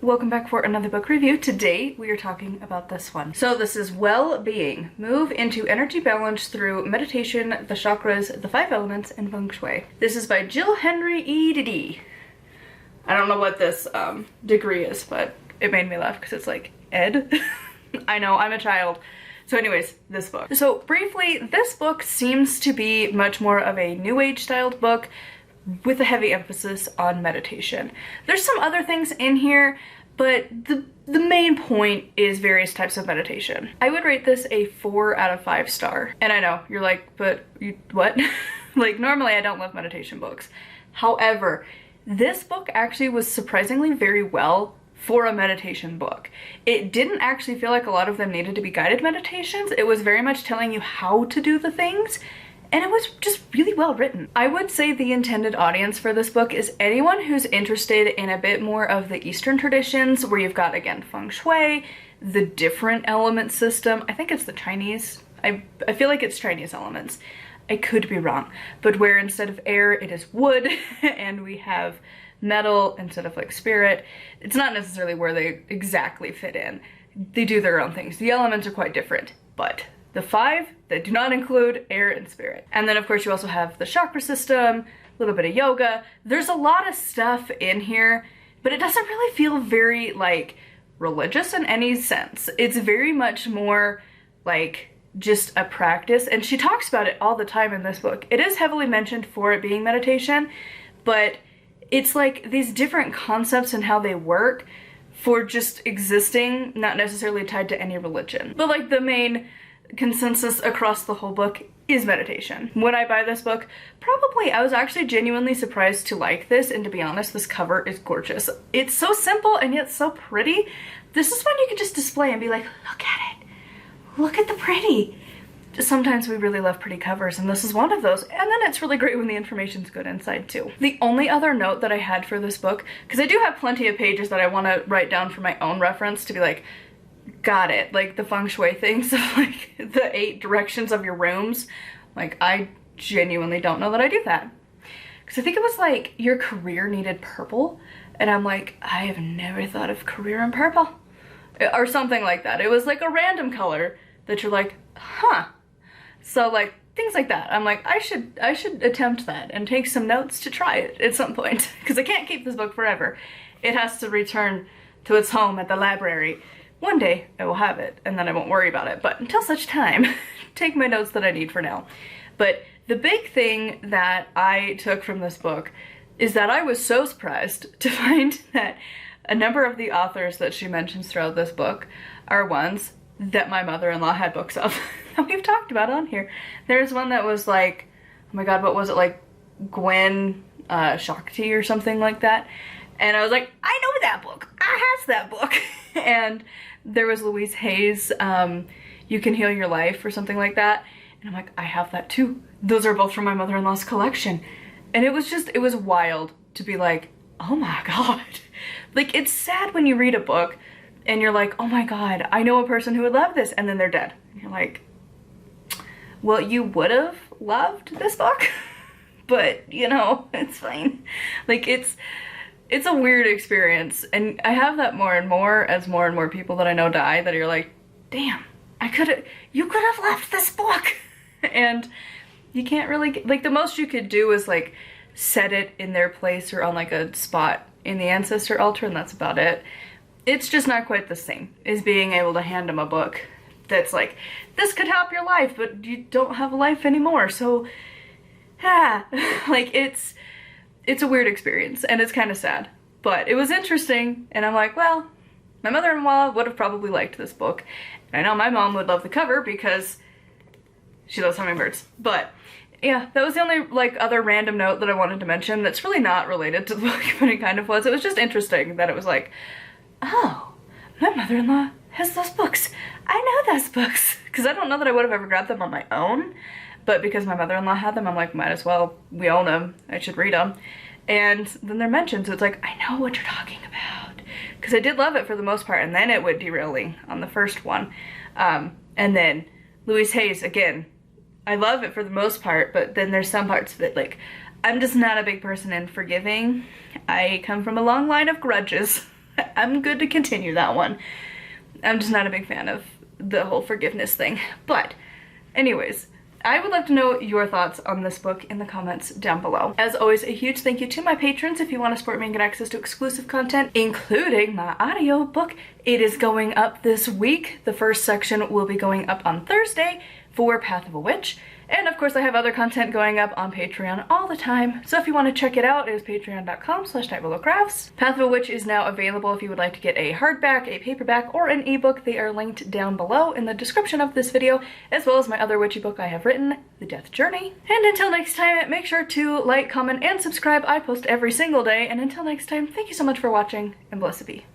welcome back for another book review. Today we are talking about this one. So this is Well-Being. Move into energy balance through meditation, the chakras, the 5 elements, and feng shui. This is by Jill Henry E.D. I don't know what this degree is, but it made me laugh because it's like Ed. I know, I'm a child. So anyways, this book. So briefly, this book seems to be much more of a new age styled book with a heavy emphasis on meditation. There's some other things in here, but the main point is various types of meditation. I would rate this a 4 out of 5 star. And I know, you're like, but you, what? Like, normally I don't love meditation books. However, this book actually was surprisingly very well for a meditation book. It didn't actually feel like a lot of them needed to be guided meditations. It was very much telling you how to do the things, and it was just really well written. I would say the intended audience for this book is anyone who's interested in a bit more of the Eastern traditions, where you've got, again, feng shui, the different element system. I think it's the Chinese. I feel like it's Chinese elements. I could be wrong. But where instead of air, it is wood, and we have metal instead of like spirit. It's not necessarily where they exactly fit in. They do their own things. The elements are quite different, but the 5 that do not include air and spirit. And then of course you also have the chakra system, a little bit of yoga. There's a lot of stuff in here, but it doesn't really feel very like religious in any sense. It's very much more like just a practice, and she talks about it all the time in this book. It is heavily mentioned for it being meditation, but it's like these different concepts and how they work for just existing, not necessarily tied to any religion. But like the main consensus across the whole book is meditation. When I buy this book, probably I was actually genuinely surprised to like this, and to be honest, this cover is gorgeous. It's so simple and yet so pretty. This is one you can just display and be like, look at it. Look at the pretty. Sometimes we really love pretty covers, and this is one of those. And then it's really great when the information's good inside too. The only other note that I had for this book, because I do have plenty of pages that I want to write down for my own reference to be like, got it, like the feng shui things of like the 8 directions of your rooms. Like, I genuinely don't know that I do that. Because I think it was like your career needed purple, and I'm like, I have never thought of career in purple. Or something like that. It was like a random color that you're like, huh. So like things like that. I'm like, I should attempt that and take some notes to try it at some point, because I can't keep this book forever. It has to return to its home at the library. One day I will have it, and then I won't worry about it. But until such time, take my notes that I need for now. But the big thing that I took from this book is that I was so surprised to find that a number of the authors that she mentions throughout this book are ones that my mother-in-law had books of that we've talked about on here. There's one that was like, oh my god, what was it, like Gwen Shakti or something like that. And I was like, I know that book. I has that book. And there was Louise Hay's You Can Heal Your Life or something like that. And I'm like, I have that too. Those are both from my mother-in-law's collection. And it was wild to be like, oh my god. Like, it's sad when you read a book and you're like, oh my god, I know a person who would love this, and then they're dead. And you're like, well, you would have loved this book, but you know, it's fine. Like, it's a weird experience, and I have that more and more as more and more people that I know die, that you're like, damn, you could have left this book. And you can't really, like, the most you could do is like set it in their place or on like a spot in the ancestor altar, and that's about it. It's just not quite the same as being able to hand them a book that's like, this could help your life, but you don't have a life anymore, so like it's a weird experience, and it's kind of sad, but it was interesting. And I'm like, well, my mother-in-law would have probably liked this book, and I know my mom would love the cover because she loves hummingbirds. But yeah, that was the only like other random note that I wanted to mention that's really not related to the book, but it kind of was. It was just interesting that it was like, oh, my mother-in-law has those books. I know those books. Because I don't know that I would have ever grabbed them on my own, but because my mother-in-law had them, I'm like, might as well. We own them. I should read them. And then they're mentioned, so it's like, I know what you're talking about. Because I did love it for the most part, and then it went derailing on the first one. And then Louise Hay's, again, I love it for the most part, but then there's some parts of it, like, I'm just not a big person in forgiving. I come from a long line of grudges. I'm good to continue that one. I'm just not a big fan of the whole forgiveness thing. But anyways, I would love to know your thoughts on this book in the comments down below. As always, a huge thank you to my patrons. If you want to support me and get access to exclusive content, including my audiobook, it is going up this week. The first section will be going up on Thursday for Path of a Witch. And of course I have other content going up on Patreon all the time. So if you want to check it out, it is patreon.com/tightwillowcrafts. Path of a Witch is now available if you would like to get a hardback, a paperback, or an ebook. They are linked down below in the description of this video, as well as my other witchy book I have written, The Death Journey. And until next time, make sure to like, comment, and subscribe. I post every single day. And until next time, thank you so much for watching, and blessed be.